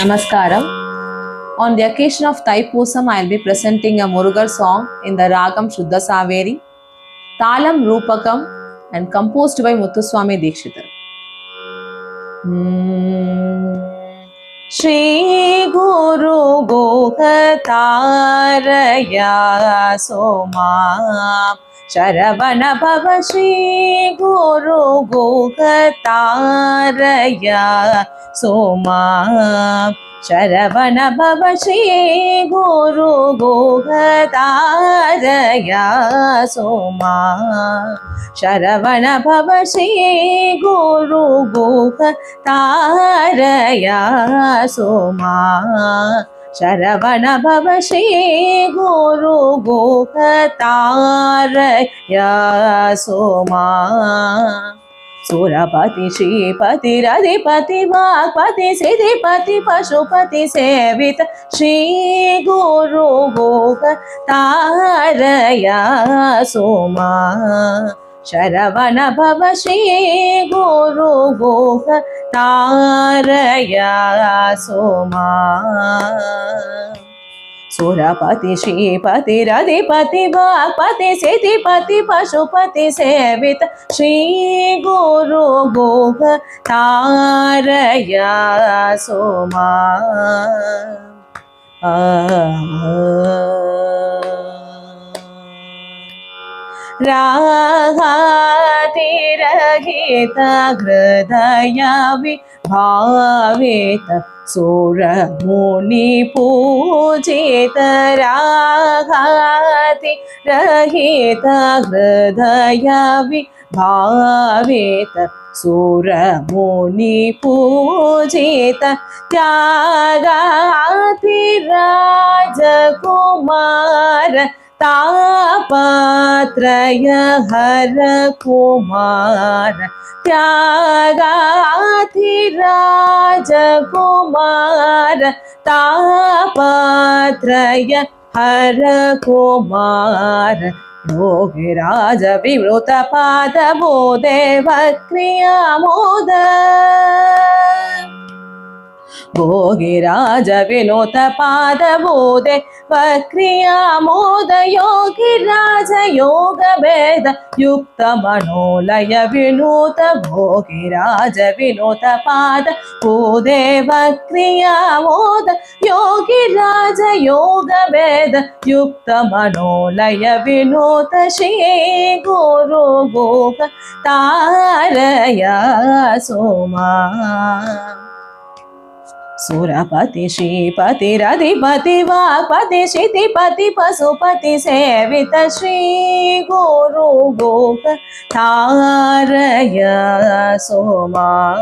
Namaskaram. On the occasion of Thaipusam, I will be presenting a Murugar song in the Ragam Shuddha Saveri, Talam Rupakam, and composed by Muthuswami Dikshitar. Shri Guru Gokataraya Somam Sharavana Bhava Shri Guru Gokataraya Somam Sharavana Bhava Shri Guru Gokataraya Somam Sharavana Bhava Shri Guru Gokataraya Somam Sharavana Bhava Shri Guru Gokataraya Somam Surapati Shripati Radhipati Vakpati Siddhipati Pashupati Sevita Shri Guru Gokataraya Somam Sharavana Bhava Shri Guru Gokataraya Somam Surapati Shripati Radhipati Vakpati Siddhipati Pashupati Sevita Shri Guru Gokataraya Somam Rahatirahita Hridaya Vibhavita Suramuni Pujita Rahatirahita Hridaya Vibhavita Suramuni Pujita Tyagati Rajakumara Tapatraya Hara Kumara Tyagati Raja Kumara Tapatraya Hara Kumara Yogi Raja Vimruta Pada Bodeva Kriyamoda Yogi Raja Vinota Pada Bodhe Vakriya Moda Yogi Raja Yoga Veda Yukta Manolaya Vinota Yogi Raja Vinota Pada Bodhe Vakriya Moda Yogi Raja Yoga Veda Yukta Manolaya Vinota Shri Guru Gokataraya Somam Surapati Shripati Radhipati Vakpati Siddhipati Pasupati Sevita Shri Guru Gokataraya Somam